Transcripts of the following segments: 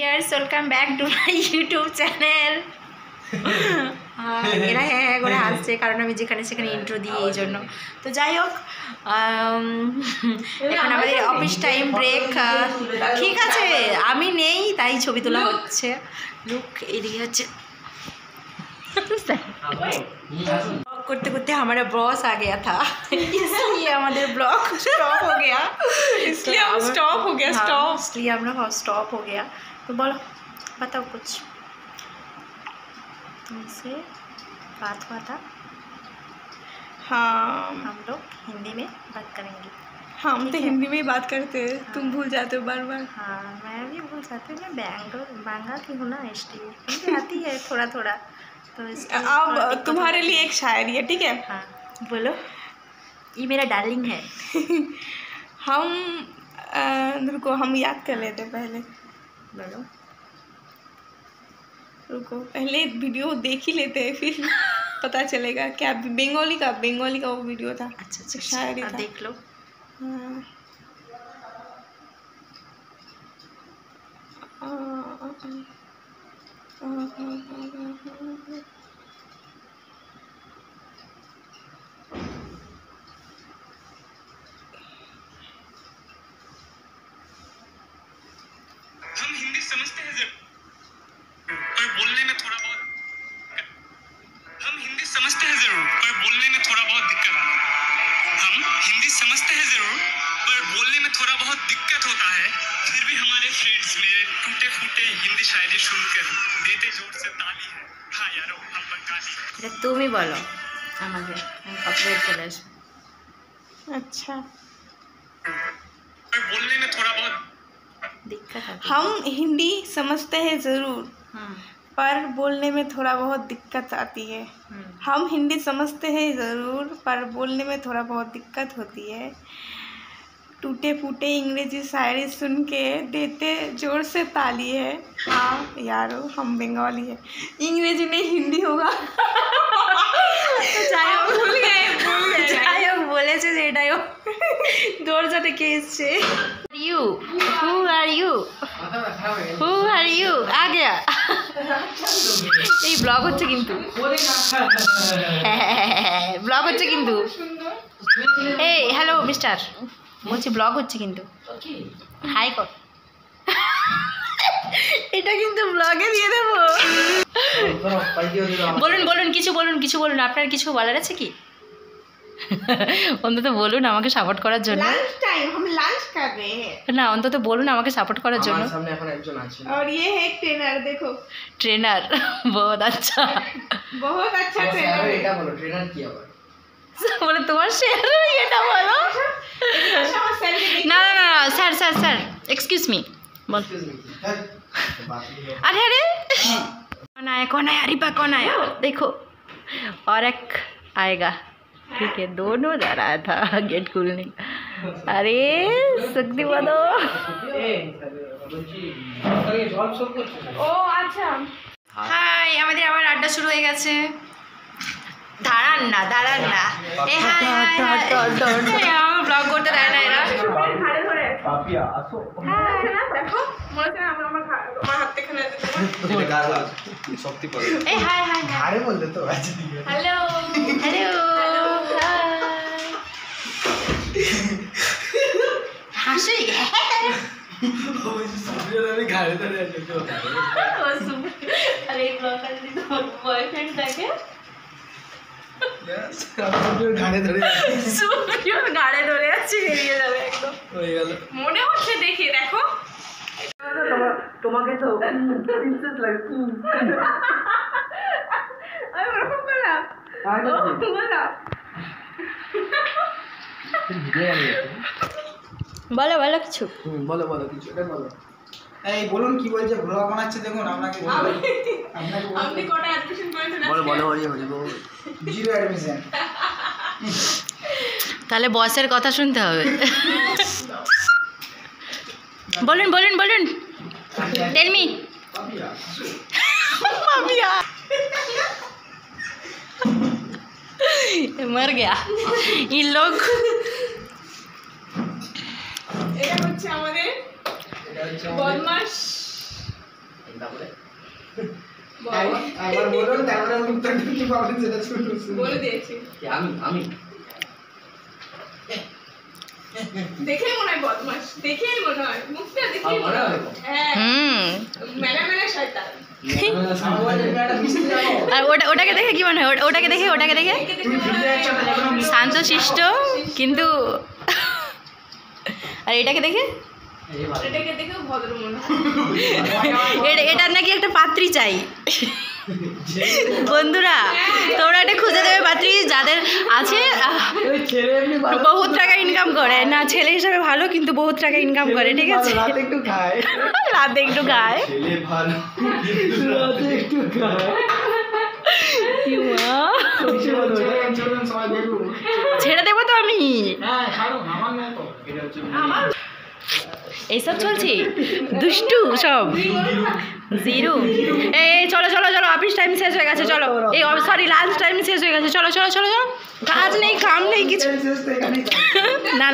Viewers welcome back to my YouTube channel. এরা হ্যাঁ করে আসছে কারণ আমি যেখানে সেখানে ইন্ট্রো দিই এই জন্য। তো যাই হোক, এখন আমাদের অফিস টাইম ব্রেক। ঠিক আছে, আমি নেই তাই ছবি তোলা হচ্ছে। লুক এদিকে হচ্ছে करते करते हमारा बॉस आ गया था, इसलिए हमारे ब्लॉग स्टॉप हो गया। इसलिए हम स्टॉप हो गया, स्टॉप इसलिए हमारा स्टॉप हो गया। तो बोलो, बताओ कुछ। तुमसे बात हुआ था? हाँ, हम लोग हिंदी में बात करेंगे। हम तो हिंदी में ही बात करते हैं। हाँ। तुम भूल जाते हो बार बार। हाँ, मैं भी भूल जाती हूँ। मैं बंगाल की हूँ ना, इसलिए मुझे आती है थोड़ा थोड़ा। तो अब तुम्हारे लिए एक शायरी है, ठीक है? हाँ बोलो। ये मेरा डार्लिंग है। हम रुको, हम याद कर लेते पहले। बोलो। रुको, पहले वीडियो देख ही लेते हैं, फिर पता चलेगा। क्या बंगाली का वो वीडियो था। अच्छा अच्छा, शायरी था, देख लो। हम हिंदी समझते हैं पर बोलने में थोड़ा बहुत हम हिंदी समझते हैं जरूर पर बोलने में थोड़ा बहुत दिक्कत हम हिंदी समझते हैं जरूर पर बोलने में थोड़ा बहुत दिक्कत होता है। फिर भी हमारे फ्रेंड्स मेरे टूटे फूटे हिंदी शायरी सुनकर देते जोर से ताली है। हाँ यारो, हम बंगाली। तुम ही बोलो, আমাদের কপিরাইট চলে আসবে। अच्छा, पर बोलने में थोड़ा बहुत दिक्कत है। हम हिंदी समझते हैं ज़रूर पर बोलने में थोड़ा बहुत दिक्कत आती है। हम हिंदी समझते हैं ज़रूर पर बोलने में थोड़ा बहुत दिक्कत होती है। टूटे फूटे अंग्रेजी शायरी सुन के देते जोर से ताली है। हाँ यारो, हम बंगाली है। इंग्रेजी नहीं, हिंदी होगा। যাই হোক বলেছে যে এটাই দরজাটা কে এসছে। ইউ হু আর ইউ আ গয়া। এই ব্লগ হচ্ছে কিন্তু, ব্লগ হচ্ছে কিন্তু। এই হ্যালো মিস্টার, বলছি ব্লগ হচ্ছে কিন্তু। হাই কর, এটা কিন্তু ব্লগে দিয়ে দেবো। বলুন বলুন, কিছু বলুন, কিছু বলুন। আপনার কিছু বলার আছে কি? অন্তত বলুন আমাকে সাপোর্ট করার জন্য। लंच टाइम, हम लंच कर रहे हैं না, অন্তত বলুন আমাকে সাপোর্ট করার জন্য। আমার সামনে এখন একজন আছে और ये है ट्रेनर। देखो, ট্রেনার বহুত আচ্ছা, बहुत अच्छा ट्रेनर। এটা বলো, ট্রেনার কি আবার? বলে তোমার শেয়ার এটা বলো। না না না sir sir sir excuse me বল। अरे अरे कौन आया रिपा, कौन आया? देखो और एक आएगा, ठीक है। दोनों जा रहा था गेट खुलने। अरे शक्ति बनो। ও আচ্ছা, হাই, আমাদের আবার আড্ডা শুরু হয়ে গেছে। দাঁড়ান না দাঁড়ান না, এ হাই আমার ব্লগ করতে দেয় না এরা। ঘাড়ে ধরে পাপিয়া আসো। দেখো, মনে হচ্ছে আমার হাত থেকে না যেতে। শক্তি পড়ে। এ হাই হাই আরে বললে তো আছে। হ্যালো হ্যালো হাসি। আমি ঘাড়ে ধরে अरे ब्लॉगर बॉयफ्रेंड থাকে ঘাড়ে ধরে গাড়ে ধরে আছে, বেরিয়ে যাবে একদম। হয়ে গেল মনে হচ্ছে দেখে, দেখো তোমাকে তো প্রিন্সেস লাগে। আমি ওরকম করলাম, বলো বলো কিছু। বলো বলো কিছু, এটা বলো। এই বলুন কি বলছে, ব্লগ বানাচ্ছে দেখুন। আপনাকে আপনি কটা অ্যাডমিশন করেছেন? বলো বলো, হরি হরি বল। 0 অ্যাডমিশন। তাহলে বসের কথা শুনতে হবে। বলুন বলুন বলুন, টেল মি। পাপিয়া मर गया इन लोग। এটা হচ্ছে আমাদের বদমাশ তারপরে একবার বলুন, তারপরে আমি উত্তরটা কি পাবেন সেটা শুনুন। বলে দিয়েছি। আমি দেখেই মনে হয় বদমাস, দেখেই মনে হয় মুখটা দেখেই মনে হয়। হ্যাঁ মেলা মেলা শয়তান। আর ওটাকে দেখে কি মনে হয়? ওটাকে দেখে শান্তশিষ্ট, কিন্তু আর এটাকে দেখে এটাকে দেখেও ভদ্র মনে হয়। এটার নাকি একটা পাত্রী চাই। বন্ধুরা তোমরা এটা খুঁজে দেবে পাত্রী যাদের আছে, বহুত টাকা ইনকাম করে। না ছেলে হিসাবে ভালো, কিন্তু বহুত টাকা ইনকাম করে, ঠিক আছে? রাতে একটু খায়, ছেলে ভালো, রাতে একটু খায়। ছেড়ে দেবো তো আমি। এইসব চলছে দুষ্টু সব জিরো। এই চলো অফিস টাইম শেষ হয়ে গেছে, চলো। এই সরি লাঞ্চ টাইম শেষ হয়ে গেছে, চলো। কাজ নেই কাম নেই কিছু না,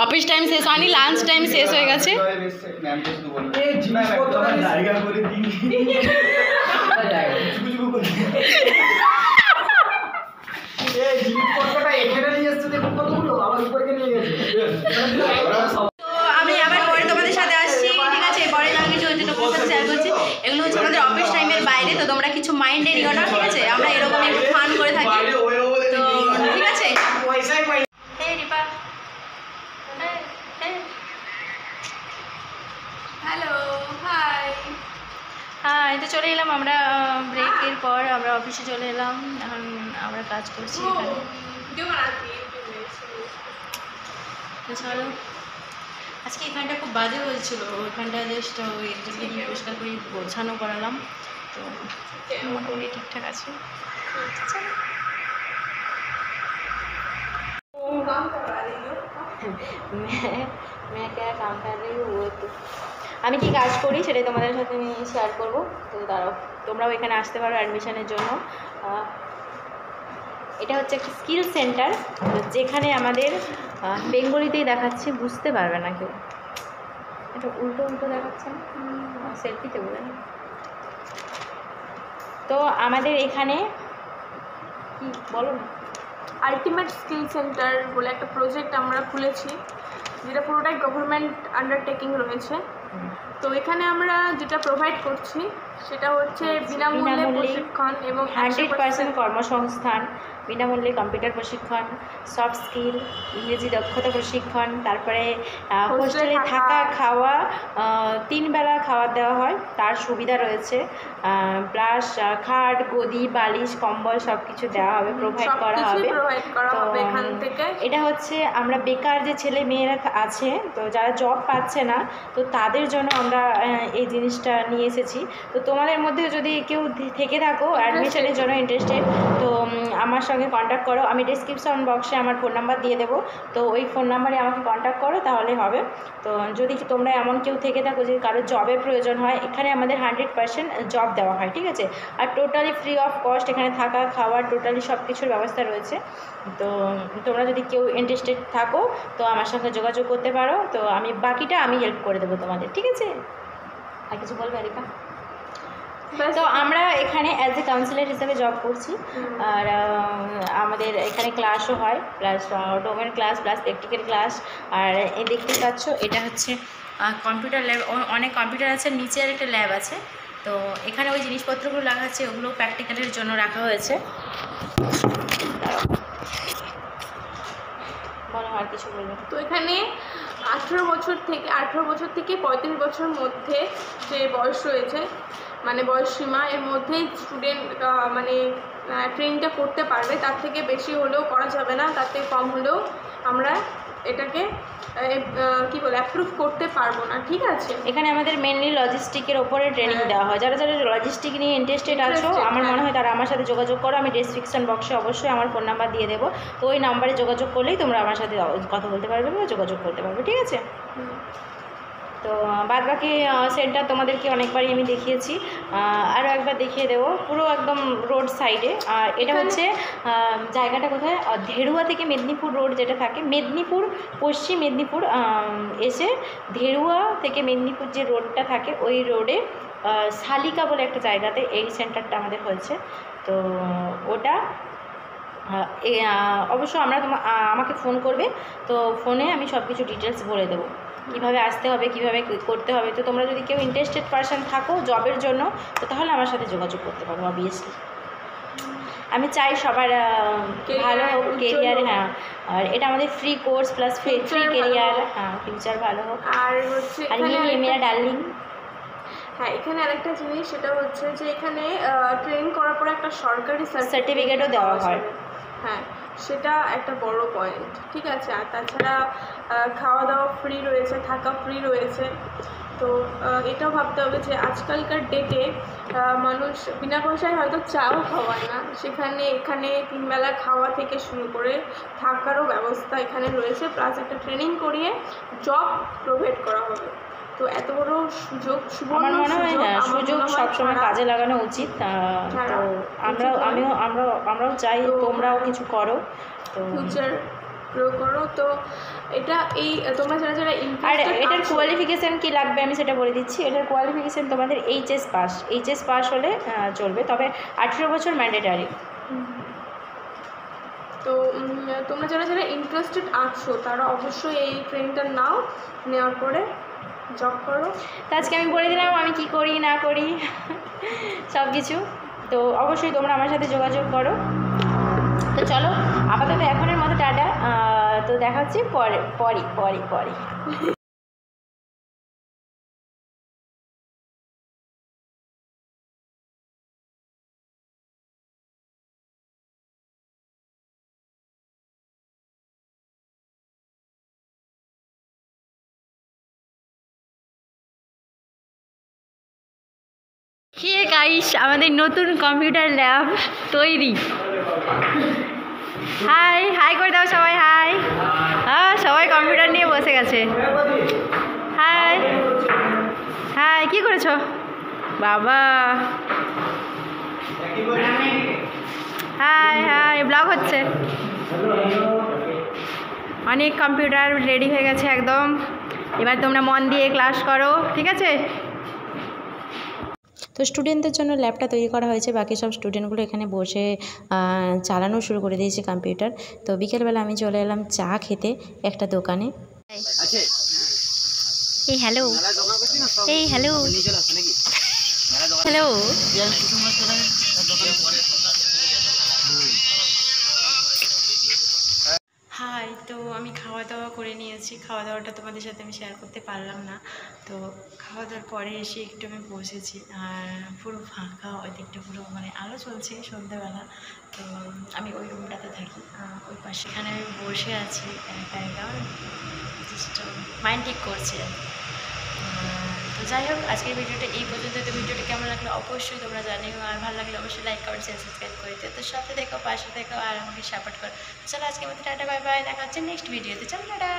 অফিস টাইম শেষ হয়নি, লাঞ্চ টাইম শেষ হয়ে গেছে। আমি আবার পরে তোমাদের সাথে আসছি, ঠিক আছে? পরে যা কিছু হচ্ছে তোমাদের সাথে শেয়ার করছি। এগুলো হচ্ছে আমাদের অফিস টাইমের বাইরে, তো তোমরা কিছু মাইন্ডে নিও না, ঠিক আছে? আমরা এরকম একটু ফান করে থাকি, তো ঠিক আছে? Hello hi. হ্যাঁ, তো চলে এলাম আমরা ব্রেকের পর, আমরা অফিসে চলে এলাম। এখন আমরা কাজ করছি এখানে। তো চলো, আজকে এখানটা খুব বাজে হয়েছিল, ওইখানটা জাস্ট ওই একজনকে দিয়ে পরিষ্কার করে গোছানো করালাম, তো মোটামুটি ঠিকঠাক আছে। আমি কি কাজ করি সেটাই তোমাদের সাথে আমি শেয়ার করবো, তো দাঁড়াও, তোমরাও এখানে আসতে পারো অ্যাডমিশনের জন্য। এটা হচ্ছে একটা স্কিল সেন্টার, যেখানে আমাদের বেঙ্গলিতেই দেখাচ্ছি, বুঝতে পারবে না কেউ। এটা উল্টো দেখাচ্ছে না, সেলফিতে বলে না। তো আমাদের এখানে কি বলো না, আলটিমেট স্কিল সেন্টার বলে একটা প্রজেক্ট আমরা খুলেছি, যেটা পুরোটাই গভর্নমেন্ট আন্ডারটেকিং রয়েছে। তো এখানে আমরা যেটা প্রোভাইড করছি সেটা হচ্ছে বিনামূল্যে প্রশিক্ষণ এবং 100% কর্মসংস্থান, বিনামূল্যে কম্পিউটার প্রশিক্ষণ, সফট স্কিল, ইংরেজি দক্ষতা প্রশিক্ষণ, তারপরে হোস্টেলে থাকা খাওয়া, 3 বেলা খাবার দেওয়া হয়, তার সুবিধা রয়েছে, প্লাস খাট গদি বালিশ কম্বল সব কিছু দেওয়া হবে, প্রোভাইড করা হবে। তো এটা হচ্ছে আমরা বেকার যে ছেলে মেয়েরা আছে, তো যারা জব পাচ্ছে না, তো তাদের জন্য আমরা এই জিনিসটা নিয়ে এসেছি। তো তোমাদের মধ্যে যদি কেউ থেকে থাকো অ্যাডমিশনের জন্য ইন্টারেস্টেড, তো আমার সঙ্গে কন্ট্যাক্ট করো। আমি ডেসক্রিপশন বক্সে আমার ফোন নাম্বার দিয়ে দেবো, তো ওই ফোন নাম্বারে আমাকে কন্ট্যাক্ট করো, তাহলে হবে। তো যদি তোমরা এমন কেউ থেকে থাকো যে কারো জবের প্রয়োজন হয়, এখানে আমাদের 100% জব দেওয়া হয়, ঠিক আছে? আর টোটালি ফ্রি অফ কস্ট, এখানে থাকা খাওয়ার টোটালি সব কিছুর ব্যবস্থা রয়েছে। তো তোমরা যদি কেউ ইন্টারেস্টেড থাকো তো আমার সঙ্গে যোগাযোগ করতে পারো, তো আমি বাকিটা আমি হেল্প করে দেবো তোমাদের, ঠিক আছে? আর কিছু বলবে আরিফা? তো আমরা এখানে অ্যাজ এ কাউন্সিলার হিসেবে জব করছি, আর আমাদের এখানে ক্লাসও হয়, plus domain class plus practical class. আর এই দেখতেই পাচ্ছ, এটা হচ্ছে কম্পিউটার ল্যাব, অনেক কম্পিউটার আছে, নিচে আর একটা ল্যাব আছে। তো এখানে ওই জিনিসপত্রগুলো রাখা আছে, ওগুলো প্র্যাকটিক্যালের জন্য রাখা হয়েছে। বলো আর কিছু বলবো? তো এখানে 18 বছর থেকে 35 বছর মধ্যে যে বয়স রয়েছে, মানে বয়স সীমা, এর মধ্যেই স্টুডেন্ট মানে ট্রেনিংটা করতে পারবে। তার থেকে বেশি হলেও করা যাবে না, তার থেকে কম হলেও আমরা এটাকে কি বলে অ্যাপ্রুভ করতে পারবো না, ঠিক আছে? এখানে আমাদের মেনলি লজিস্টিকের ওপরে ট্রেনিং দেওয়া হয়। যারা যারা লজিস্টিক নিয়ে ইন্টারেস্টেড আছো, আমার মনে হয় তারা আমার সাথে যোগাযোগ করো। আমি ডেসক্রিপশন বক্সে অবশ্যই আমার ফোন নাম্বার দিয়ে দেবো, তো ওই নাম্বারে যোগাযোগ করলেই তোমরা আমার সাথে কথা বলতে পারবে বা যোগাযোগ করতে পারবে, ঠিক আছে? তো বাদ বাকি সেন্টার তোমাদেরকে অনেকবারই আমি দেখিয়েছি, আরও একবার দেখিয়ে দেবো, পুরো একদম রোড সাইডে। আর এটা হচ্ছে জায়গাটা কোথায়, ধেরুয়া থেকে মেদিনীপুর রোড যেটা থাকে, মেদিনীপুর পশ্চিম মেদিনীপুর এসে ধেরুয়া থেকে মেদিনীপুর যে রোডটা থাকে, ওই রোডে শালিকা বলে একটা জায়গাতে এই সেন্টারটা আমাদের হয়েছে। তো ওটা অবশ্য আমাকে ফোন করবে, তো ফোনে আমি সব কিছু ডিটেলস বলে দেবো, কীভাবে আসতে হবে, কীভাবে করতে হবে। তো তোমরা যদি কেউ ইন্টারেস্টেড পারসন থাকো জবের জন্য, তো তাহলে আমার সাথে যোগাযোগ করতে পারো। অবভিয়াসলি আমি চাই সবার ভালো হোক, কেরিয়ার। হ্যাঁ, আর এটা আমাদের free course plus free career. হ্যাঁ, ফিউচার ভালো হোক। আর হচ্ছে আর ये मेरा डार्लिंग। হ্যাঁ, এখানে আরেকটা জিনিস, সেটা হচ্ছে যে এখানে ট্রেন করার পরে একটা সরকারি সার্টিফিকেটও দেওয়া হয়। হ্যাঁ, সেটা একটা বড় পয়েন্ট, ঠিক আছে। আর তাছাড়া খাওয়া দাওয়া ফ্রি রয়েছে, থাকা ফ্রি রয়েছে। তো এটাও ভাবতে হবে যে আজকালকার ডেটে মানুষ বিনা পয়সায় হয়তো চাও খাওয়ায় না, সেখানে এখানে 3 বেলা খাওয়া থেকে শুরু করে থাকারও ব্যবস্থা এখানে রয়েছে, প্লাস একটা ট্রেনিং করিয়ে জব প্রোভাইড করা হবে। তো এত বড় সুযোগ, আমার মনে হয় না সুযোগ সবসময় কাজে লাগানো উচিত। তো আমরাও চাই তোমরাও কিছু করো, তো ফিউচার গ্রো করো। তো এটা তোমরা যারা আর এটার কোয়ালিফিকেশান কী লাগবে আমি সেটা বলে দিচ্ছি। এটার কোয়ালিফিকেশান তোমাদের এইচএস পাস হলে চলবে, তবে 18 বছর ম্যান্ডেটারি। তো তোমরা যারা ইন্টারেস্টেড আছো তারা অবশ্যই এই ট্রেনিংটা নেওয়ার পরে জব করো। তো আজকে আমি বলে দিলাম আমি কি করি না করি সব কিছু। তো অবশ্যই তোমরা আমার সাথে যোগাযোগ করো। তো চলো আপাতত এখনের মতো টাটা, তো দেখা হচ্ছে পরে। গাইস, আমাদের নতুন কম্পিউটার ল্যাব তৈরি। হাই করে দাও সবাই। হাই। সবাই কম্পিউটার নিয়ে বসে গেছে। হাই কি করেছো বাবা? হাই ব্লগ হচ্ছে। অনেক কম্পিউটার রেডি হয়ে গেছে একদম। এবার তোমরা মন দিয়ে ক্লাস করো, ঠিক আছে? তো স্টুডেন্টদের জন্য ল্যাবটা তৈরি করা হয়েছে, বাকি সব স্টুডেন্টগুলো এখানে বসে চালানো শুরু করে দিয়েছে কম্পিউটার। তো বিকেলবেলা আমি চলে এলাম চা খেতে একটা দোকানে। হ্যালো। হাই। তো আমি খাওয়া দাওয়া করে নিয়েছি, খাওয়া দাওয়াটা তোমাদের সাথে আমি শেয়ার করতে পারলাম না। তো খাওয়া দাওয়ার পরে এসে একটু আমি বসেছি, আর পুরো ফাঁকা, ওই দিকটা পুরো মানে আলো চলছে সন্ধ্যাবেলা। তো আমি ওই রুমটাতে থাকি, ওই পাশে, এখানে আমি বসে আছি একা জাস্ট মাইন্ড ঠিক করছি। তো যাই হোক, আজকের ভিডিওটা এই পর্যন্ত। তো ভিডিওটা কেমন লাগলো অবশ্যই তোমরা জানিও, আর ভালো লাগলে অবশ্যই লাইক কমেন্ট শেয়ার সাবস্ক্রাইব করে দিও। তো সাথে দেখো, পাশে দেখো, আর আমাকে সাপোর্ট করো। চলো আজকের মতো টাটা, বাই বাই। দেখা হচ্ছে নেক্সট ভিডিওতে। চলো টাটা।